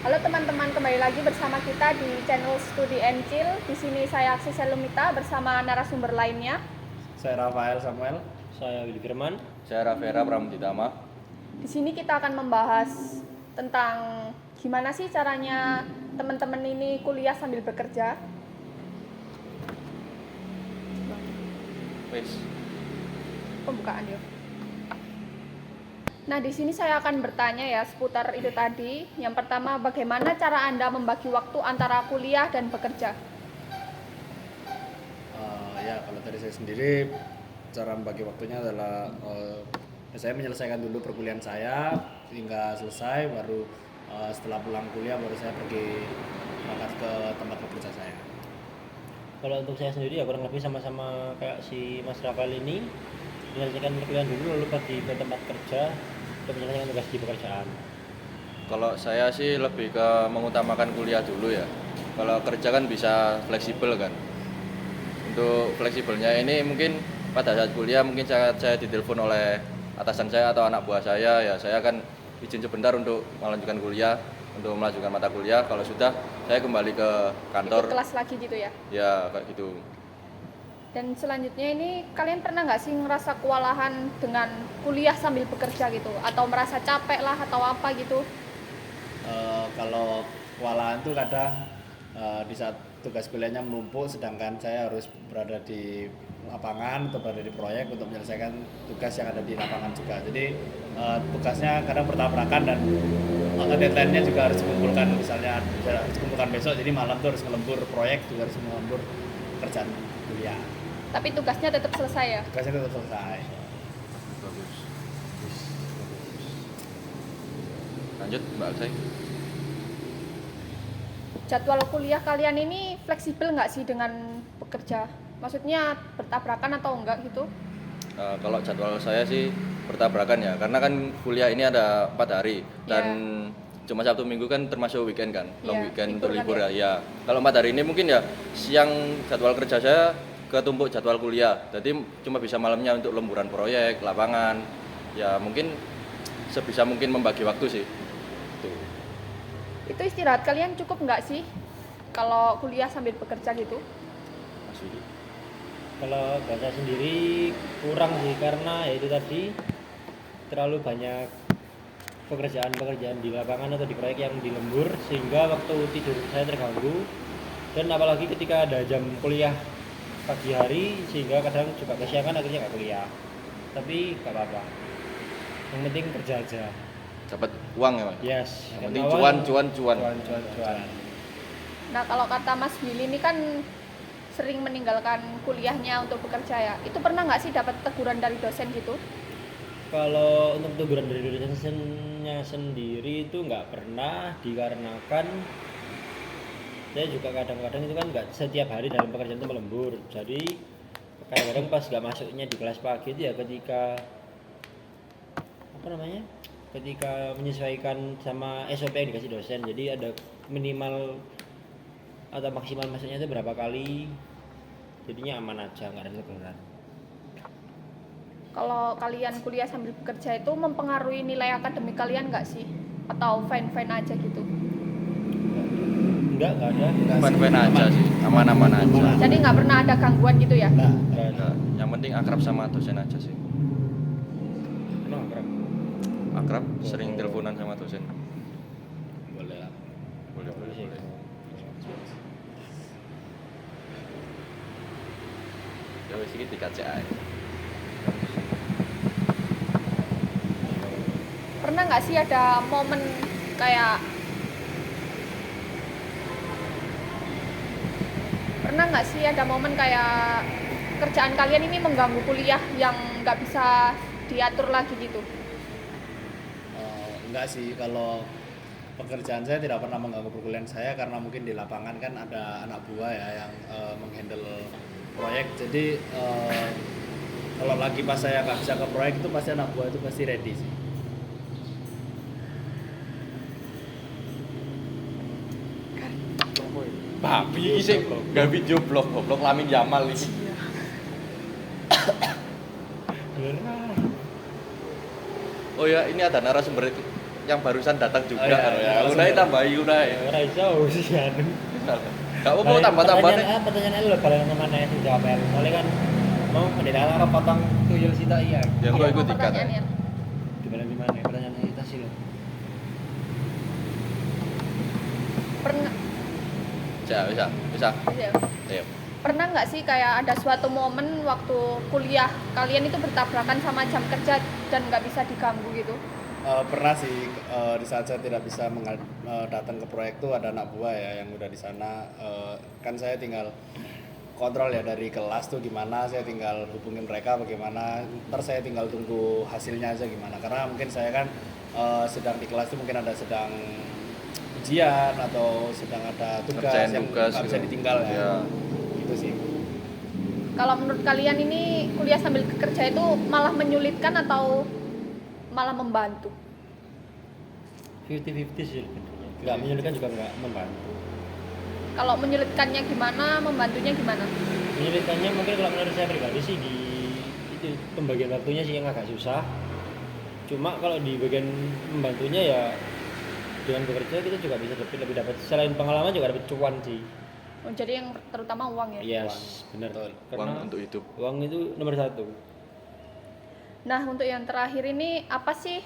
Halo teman-teman, kembali lagi bersama kita di channel Studi and Chill. Di sini saya Aksi Selumita bersama narasumber lainnya. Saya Rafael Samuel. Saya Willy Firman. Saya Rafera Pramuditama. Di sini kita akan membahas tentang gimana sih caranya teman-teman ini kuliah sambil bekerja. Wes. Pembukaan yuk. Nah, di sini saya akan bertanya ya seputar itu tadi. Yang pertama, bagaimana cara Anda membagi waktu antara kuliah dan bekerja? Ya, kalau dari saya sendiri, cara membagi waktunya adalah saya menyelesaikan dulu perkuliahan saya hingga selesai, baru setelah pulang kuliah baru saya pergi berangkat ke tempat bekerja saya. Kalau untuk saya sendiri ya kurang lebih sama-sama kayak si Mas Rafael ini, menyelesaikan perkuliahan dulu lalu pergi ke tempat kerja untuk menyelesaikan tugas di pekerjaan. Kalau saya sih lebih ke mengutamakan kuliah dulu ya. Kalau kerja kan bisa fleksibel kan. Untuk fleksibelnya ini mungkin pada saat kuliah mungkin saya ditelepon oleh atasan saya atau anak buah saya, ya saya akan izin sebentar untuk melanjutkan kuliah, untuk melanjutkan mata kuliah. Kalau sudah saya kembali ke kantor. Ikut kelas lagi gitu ya? Ya kayak gitu. Dan selanjutnya ini kalian pernah nggak sih ngerasa kewalahan dengan kuliah sambil bekerja gitu? Atau merasa capek lah atau apa gitu? Kalau kewalahan tuh kadang di saat tugas kuliahnya menumpuk, sedangkan saya harus berada di lapangan atau berada di proyek untuk menyelesaikan tugas yang ada di lapangan juga. Jadi tugasnya kadang bertabrakan dan deadline-nya juga harus dikumpulkan, misalnya harus dikumpulkan besok, jadi malam tuh harus ngelembur proyek, juga harus ngelembur pekerjaan kuliah. Tapi tugasnya tetap selesai ya? Tugasnya tetap selesai. Bagus. Lanjut Mbak Aksai. Jadwal kuliah kalian ini fleksibel nggak sih dengan bekerja? Maksudnya bertabrakan atau enggak gitu? Kalau jadwal saya sih bertabrakan ya, karena kan kuliah ini ada 4 hari dan cuma Sabtu Minggu kan termasuk weekend kan, long weekend untuk libur ya. Ya. Kalau 4 hari ini mungkin ya siang jadwal kerja saya ketumpuk jadwal kuliah, jadi cuma bisa malamnya untuk lemburan proyek, lapangan. Ya mungkin sebisa mungkin membagi waktu sih. Tuh. Itu istirahat kalian cukup nggak sih kalau kuliah sambil bekerja gitu? Mas Widi. Kalau saya sendiri kurang sih, karena ya itu tadi terlalu banyak pekerjaan di lapangan atau di proyek yang dilembur sehingga waktu tidur saya terganggu, dan apalagi ketika ada jam kuliah pagi hari sehingga kadang juga kesiangan akhirnya nggak kuliah. Tapi nggak apa-apa, yang penting kerja aja. Dapat uang ya Mas? Yes, Yang penting cuan. Nah, kalau kata Mas Willy ini kan sering meninggalkan kuliahnya untuk bekerja ya. Itu pernah nggak sih dapat teguran dari dosen gitu? Kalau untuk teguran dari dosennya sendiri itu nggak pernah, dikarenakan saya juga kadang-kadang itu kan nggak setiap hari dalam pekerjaan itu melembur. Jadi kadang-kadang pas nggak masuknya di kelas pagi itu ya ketika ketika menyesuaikan sama SOP yang dikasih dosen. Jadi ada minimal atau maksimal masuknya itu berapa kali, jadinya aman aja, nggak ada teguran. Kalau kalian kuliah sambil bekerja itu mempengaruhi nilai akademik kalian nggak sih? Atau fine-fine aja gitu? Enggak ada. Fine-fine aja sih, aman-aman aja. Jadi nggak pernah ada gangguan gitu ya? Nggak ada. Nah, yang penting akrab sama dosen aja sih. Emang akrab? Akrab, sering teleponan sama dosen. Boleh lah. Boleh. Ya wis iki dikacek ae. Pernah nggak sih ada momen kayak kerjaan kalian ini mengganggu kuliah yang nggak bisa diatur lagi gitu? Enggak sih, kalau pekerjaan saya tidak pernah mengganggu perkuliahan saya, karena mungkin di lapangan kan ada anak buah ya yang menghandle proyek. Jadi kalau lagi pas saya nggak bisa ke proyek itu pasti anak buah itu pasti ready sih. Babi sih, gak video blog Lamin Jamal iki. Oh ya, ini ada narasumber yang barusan datang juga. Oh, iya, kan, iya, ya. langsung Unai ya. tambahi Unai. Ora iso sih anu. Gak apa-apa tambah-tambah nih. Pertanyaan lu balen kemana sih jawab ya. Soalnya kan mau pendeta apa potong tuyul sitok iya. Ya gua ikut ikat. Pertanyaannya. Di balen di mana? Pertanyaan kita sih lo. Pernah Bisa. ya, Ayo. pernah nggak sih kayak ada suatu momen waktu kuliah kalian itu bertabrakan sama jam kerja dan nggak bisa diganggu gitu? Pernah sih, di saat saya tidak bisa datang ke proyek tuh ada anak buah ya yang udah di sana. Kan saya tinggal kontrol ya dari kelas tuh gimana, saya tinggal hubungin mereka bagaimana, ntar saya tinggal tunggu hasilnya aja gimana. Karena mungkin saya kan sedang di kelas tuh mungkin ada sedang ujian atau sedang ada tugas Ngerjain yang tugas nggak bisa gitu. ditinggal ya. Ya. Gitu sih. Kalau menurut kalian ini kuliah sambil kerja itu malah menyulitkan atau malah membantu? 50-50 sih sebenarnya. Enggak menyulitkan juga enggak membantu. Kalau menyulitkannya gimana, membantunya gimana? Menyulitkannya mungkin kalau menurut saya pribadi sih di itu pembagian waktunya sih yang agak susah. Cuma kalau di bagian membantunya ya dengan bekerja kita juga bisa lebih dapat selain pengalaman juga dapat cuan sih. Oh, jadi yang terutama uang ya? Yes, benar. Betul. Karena Uang untuk hidup. uang itu nomor satu. Nah, untuk yang terakhir ini apa sih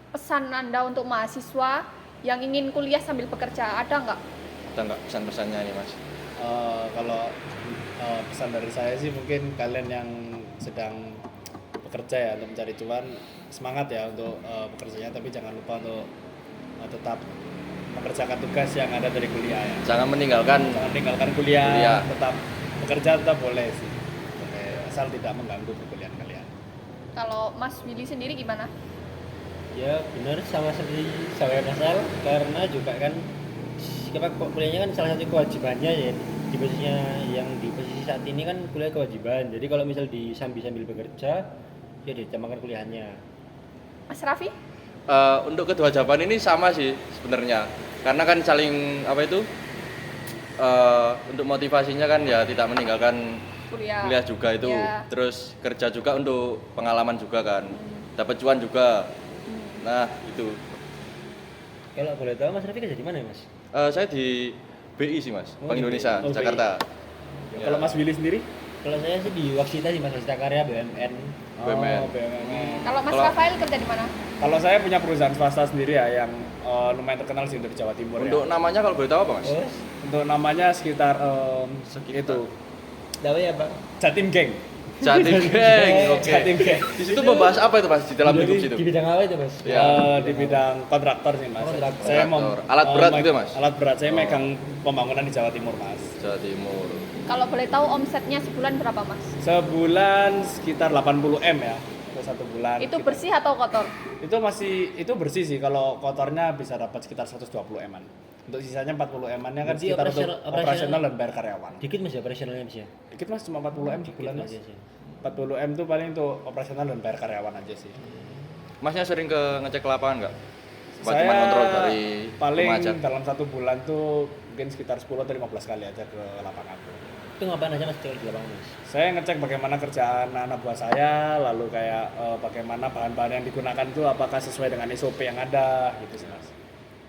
pesan Anda untuk mahasiswa yang ingin kuliah sambil bekerja? Ada nggak? Ada nggak pesan-pesannya nih Mas? Kalau pesan dari saya sih mungkin kalian yang sedang bekerja ya untuk mencari cuan, semangat ya untuk bekerjanya, tapi jangan lupa untuk tetap mengerjakan tugas yang ada dari kuliah ya. Jangan meninggalkan Jangan meninggalkan kuliah, Kuliah. tetap bekerja tetap boleh sih. Asal tidak mengganggu perkuliahan kalian. Kalau Mas Willy sendiri gimana? Ya benar sama seperti saya Nasal karena juga kan kita kuliahnya kan salah satu kewajibannya ya di posisinya yang di posisi saat ini kan kuliah kewajiban. Jadi kalau misal sambil bekerja ya ditambahkan kuliahnya. Mas Raffi? untuk kedua jawaban ini sama sih sebenarnya. Karena kan saling apa itu? Untuk motivasinya kan ya tidak meninggalkan kuliah juga itu. Ya. Terus kerja juga untuk pengalaman juga kan. Dapat cuan juga. Nah, itu. Kalau boleh tahu Mas Raffi kerja di mana ya Mas? Saya di BI sih Mas, Oh, Bank di Indonesia, BI. Oh, Jakarta. Ya, kalau Mas Willy sendiri? Kalau saya sih di Waksita sih Mas, Waksita Karya BUMN. BUMN. Oh, BUMN. Kalau Mas Kalau- Rafael kerja di mana? Kalau saya punya perusahaan swasta sendiri ya yang lumayan terkenal sih untuk di Jawa Timur Untuk ya. namanya kalau boleh tahu apa Mas? Oh, Untuk namanya sekitar itu tahu ya Pak? Jatim Geng. Jatim Geng. Oke. Jatim Geng. Di situ membahas apa itu Mas di dalam lingkup situ? Di bidang apa itu Mas? Ya. Di bidang kontraktor sih Mas. Kontraktor. Saya Alat berat gitu, Mas? Alat berat. Saya Oh. megang pembangunan di Jawa Timur Mas. Jawa Timur. Kalau boleh tahu omsetnya sebulan berapa Mas? Sebulan sekitar 80 M ya. Itu satu bulan. Itu bersih atau kotor? Itu bersih sih. Kalau kotornya bisa dapat sekitar 120 M-an. Untuk sisanya 40 M-annya kan Berarti sekitar untuk operasional- operasional dan bayar karyawan. Dikit Mas ya operasionalnya Mas ya? Dikit Mas, cuma 40 M sebulan Mas. Mas ya. 40 M tuh paling untuk operasional dan bayar karyawan aja sih. Masnya sering ke ngecek ke lapangan nggak? Apa Saya cuma kontrol dari paling rumah aja? dalam satu bulan tuh mungkin sekitar 10 atau 15 kali aja ke lapangan tuh. Itu ngapain aja Mas di lapangan Mas? Saya ngecek bagaimana kerjaan anak buah saya, lalu kayak bagaimana bahan-bahan yang digunakan itu apakah sesuai dengan SOP yang ada gitu sih Mas.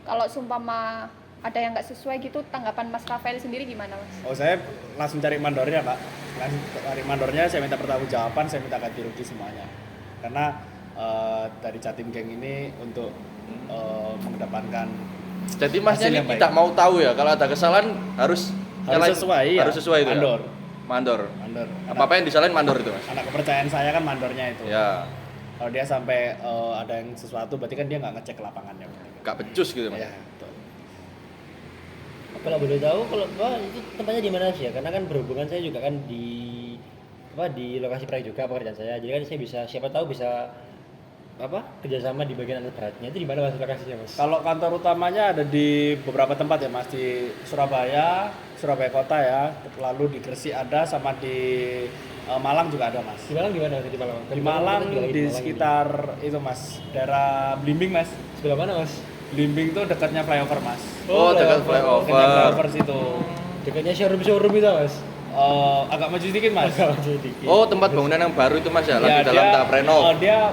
Kalau sumpama ada yang nggak sesuai gitu, tanggapan Mas Rafael sendiri gimana Mas? Oh, saya langsung cari mandornya Pak. Langsung cari mandornya, saya minta pertanggungjawaban, saya minta ganti rugi semuanya. Karena dari Jatim Geng ini untuk mengedepankan Jadi Masnya hasil ini yang baik. tidak mau tahu ya kalau ada kesalahan harus nyalain- sesuai ya. harus sesuai itu Mandor. ya? Mandor. Mandor. Apa yang disalahin mandor itu Mas? Anak kepercayaan saya kan mandornya itu. Ya, Kalau dia sampai ada yang sesuatu, berarti kan dia nggak ngecek ke lapangannya. gak becus gitu Mas. Ya, betul. Kalau boleh tahu kalau Pak itu tempatnya di mana sih ya? Karena kan berhubungan saya juga kan di lokasi proyek juga pekerjaan saya. Jadi kan saya bisa siapa tahu bisa kerjasama di bagian alat beratnya itu di mana Mas lokasinya Mas? Kalau kantor utamanya ada di beberapa tempat ya Mas, di Surabaya Kota ya, lalu di Gresik ada, sama di Malang juga ada Mas. Di Malang di mana Mas? Di Malang. Di Malang di sekitar itu Mas, daerah Blimbing Mas. Sebelah mana Mas? Blimbing tuh dekatnya flyover Mas. Oh, dekat Dekatnya flyover. flyover situ. Dekatnya showroom itu Mas. agak maju sedikit mas. Oh, tempat bangunan yang baru itu Mas ya, lagi dalam tahap renov. Dia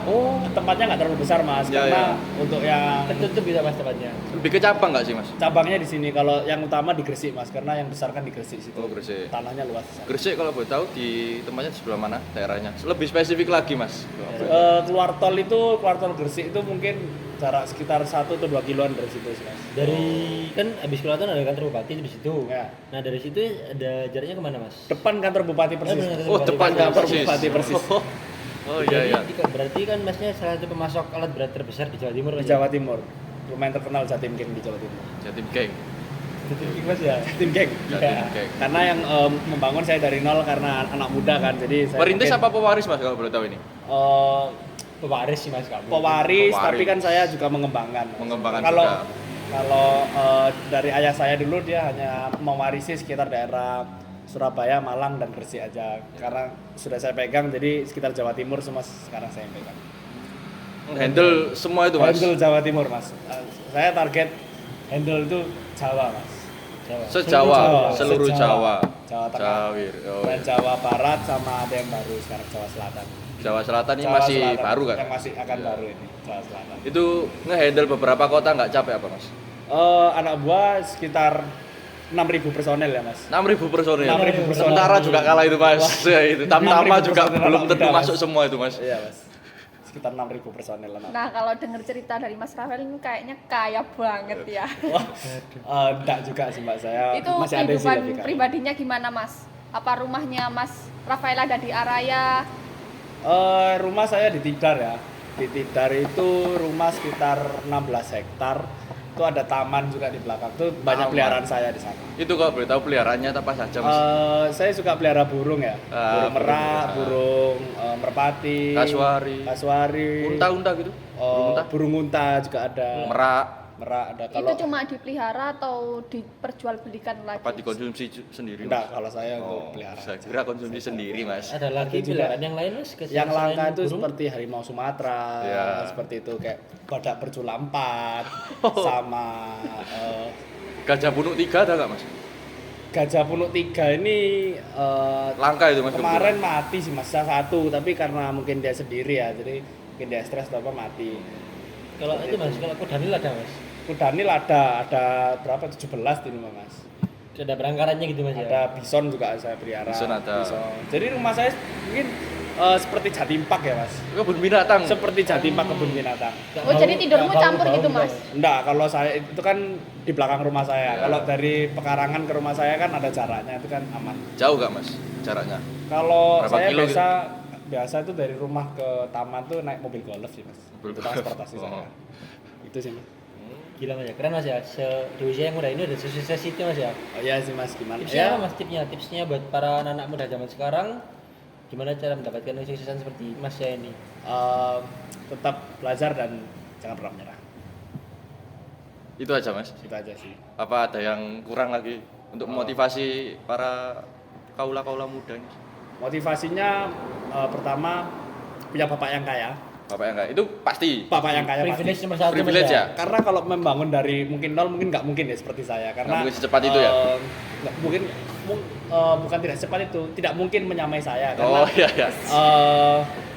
tempatnya nggak terlalu besar mas, Ya, karena ya. untuk yang Tertutup bisa Mas tempatnya. Lebih ke cabang nggak sih Mas? cabangnya di sini. Kalau yang utama di Gresik mas, karena yang besar kan di Gresik situ. Oh, Gresik. Tanahnya luas. Gresik kalau boleh tahu di tempatnya di sebelah mana daerahnya? Lebih spesifik lagi Mas. Keluar tol Gresik itu mungkin jarak sekitar 1 atau 2 kiloan dari situ sih mas. Dari kan habis Kelatan ada kantor bupati di situ. Ya. Nah, dari situ ada jaraknya kemana, Mas? Depan kantor bupati persis. benar. Oh, depan kantor persis. bupati persis. Oh iya iya. Berarti kan Masnya salah satu pemasok alat berat terbesar di Jawa Timur Di Mas? Jawa Timur. Lumayan terkenal Jatim Geng di Jawa Timur. Jatim Geng. Jatim Mas ya. Jatim Geng. Jatim Geng. Karena yang membangun saya dari nol karena anak muda kan. Jadi saya Perintis mungkin, apa pewaris Mas kalau boleh tahu ini? Pewaris sih Mas kamu. pewaris, Pewaris. tapi kan saya juga mengembangkan. Mengembangkan kalau juga. kalau dari ayah saya dulu dia hanya mewarisi sekitar daerah Surabaya, Malang dan Gresik aja. Karena sudah saya pegang, jadi sekitar Jawa Timur semua sekarang saya pegang. Handle semua itu Mas. Handle Jawa Timur mas. Saya target handle itu Jawa mas. Se-Jawa, Jawa. seluruh Jawa. Jawa Tengah. Jawir. Oh, Dan iya. Jawa Barat sama ada yang baru sekarang Jawa Selatan. Jawa Selatan ini Jawa masih Selatan, baru kan? Yang masih akan Iya. baru ini Jawa Selatan. Itu nge-handle beberapa kota nggak capek apa Mas? Anak buah sekitar 6.000 personel ya mas. 6.000 personil. 6.000 personil. Tentara juga kalah itu Mas. Ya, itu Tamtama 6.000 juga personil belum anak tentu muda, Mas. masuk semua itu Mas. Iya mas. Sekitar 6.000 personel anak. Nah, kalau dengar cerita dari Mas Rafael ini kayaknya kaya banget ya. Wah, enggak juga sih mbak, saya Itu masih ada sih kehidupan lebih kaya. pribadinya gimana Mas? Apa rumahnya Mas Rafael ada di Araya? Rumah saya di Tidar ya. Di Tidar itu rumah sekitar 16 hektar. Itu ada taman juga di belakang. Itu banyak Taman. peliharaan saya di sana. Itu kalau boleh tahu peliharaannya apa saja Mas? Saya suka pelihara burung ya. Burung merak, burung burung merpati, Kasuari. Unta-unta gitu? burung unta juga ada. Merak, Merak ada. Itu cuma dipelihara atau diperjualbelikan lagi? apa dikonsumsi sendiri? enggak, Mas? kalau saya untuk Oh, pelihara. saya kira konsumsi sendiri Mas. Ada lagi Itu juga. pilihan yang lain Mas? Yang langka selain itu burung? seperti harimau Sumatera, Ya. seperti itu kayak badak bercula 4 sama Gajah Bunuk 3 ada nggak Mas? gajah punuk 3 ini Langka itu Mas. kemarin mati sih mas, satu, tapi karena mungkin dia sendiri ya, jadi mungkin dia stres atau apa mati. Kalau itu Mas, kalau kudanil ada Mas? Kudanil ada berapa, 17 di rumah mas. Ada perangkarannya gitu Mas ya? Ada bison juga saya pelihara. Bison ada. Jadi rumah saya mungkin seperti Jatim Park ya mas. Kebun binatang. Seperti Jatim Park kebun binatang. Oh, jadi tidurmu campur gitu, Mas? Enggak, kalau saya itu kan di belakang rumah saya. Ya. Kalau dari pekarangan ke rumah saya kan ada jaraknya, itu kan aman. Jauh nggak Mas jaraknya? Kalau Berapa saya kilo biasa itu dari rumah ke taman tuh naik mobil golf sih mas. Mobil Itu golf. transportasi Oh. saya. Itu sih mas. Gila Mas ya, keren Mas ya. Di usia yang muda ini udah sukses itu Mas ya. Oh iya sih mas, gimana? Tipsnya apa Mas? Tipsnya buat para anak muda zaman sekarang, gimana cara mendapatkan kesuksesan seperti Mas ya ini? Tetap belajar dan jangan pernah menyerah. Itu aja Mas. Itu aja sih. Apa ada yang kurang lagi untuk memotivasi para kaula-kaula muda ini? Motivasinya pertama punya bapak yang kaya. Bapak yang enggak itu pasti. Bapak yang kaya Privilege pasti. nomor satu Mas Privilege ya? Karena kalau membangun dari mungkin nol mungkin nggak mungkin ya seperti saya. Karena Nggak mungkin secepat itu ya? Nggak mungkin bukan tidak secepat itu, tidak mungkin menyamai saya. Karena Oh iya iya.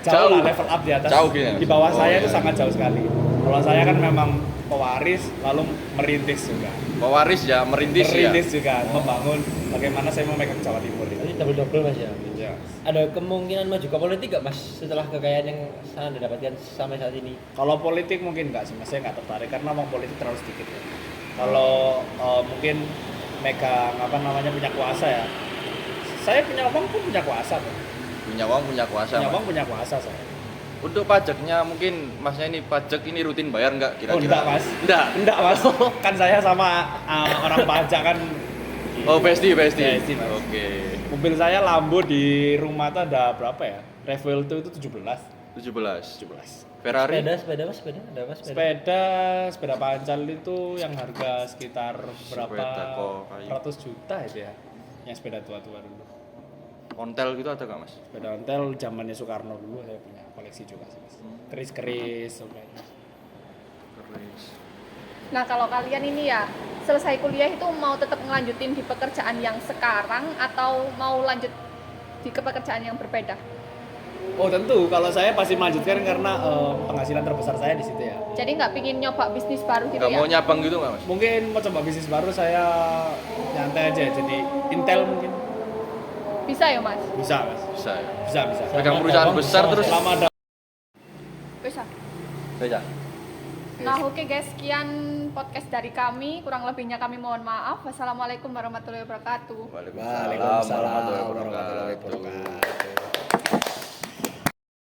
jauh Jauh. lah level up di atas. Jauh gini ya? Di bawah Oh, saya iya. itu sangat jauh sekali. Kalau saya kan memang pewaris lalu merintis juga. Pewaris ya, merintis ya. Merintis juga, membangun bagaimana saya memegang Jawa Timur Jadi ini. double Mas ya. Ya. Ada kemungkinan maju ke politik gak Mas setelah kekayaan yang Anda dapatkan sampai saat ini? Kalau politik mungkin nggak sih, mas, saya nggak tertarik karena uang politik terlalu sedikit. Ya. Kalau mungkin megang punya kuasa ya. Saya punya uang pun punya kuasa tuh. Punya uang, punya kuasa. Punya Mas. uang punya kuasa saya. Untuk pajaknya mungkin Masnya ini pajak ini rutin bayar nggak Oh kira-kira? enggak mas. Enggak. Enggak mas. Kan saya sama orang pajak kan. Oh, pasti. Pasti, Mas. Oke. Mobil saya Lambo di rumah tuh ada berapa ya? Revel itu 17. 17. Ferrari. Sepeda Mas, ada Mas Sepeda pancal itu yang harga sekitar berapa? Sepeda kok kayu. 100 juta itu ya. Yang sepeda tua-tua dulu. Ontel gitu ada nggak Mas? Sepeda ontel zamannya Soekarno dulu saya punya koleksi juga sih mas. Keris-keris, oke. Keris. Nah, kalau kalian ini ya selesai kuliah itu mau tetap ngelanjutin di pekerjaan yang sekarang atau mau lanjut di pekerjaan yang berbeda? Oh tentu, kalau saya pasti melanjutkan karena penghasilan terbesar saya di situ ya. Jadi nggak pingin nyoba bisnis baru gitu Nggak ya? mau nyabang gitu nggak mas? Mungkin mau coba bisnis baru, saya nyantai aja, jadi Intel mungkin. Bisa ya mas? Bisa mas, Bisa ya. bisa. Pegang perusahaan besar terus. Selama ada Bisa. Bisa. Nah oke guys, sekian podcast dari kami. Kurang lebihnya kami mohon maaf. Wassalamualaikum warahmatullahi wabarakatuh. Waalaikumsalam Waalaikumsalam warahmatullahi warahmatullahi wabarakatuh. wabarakatuh.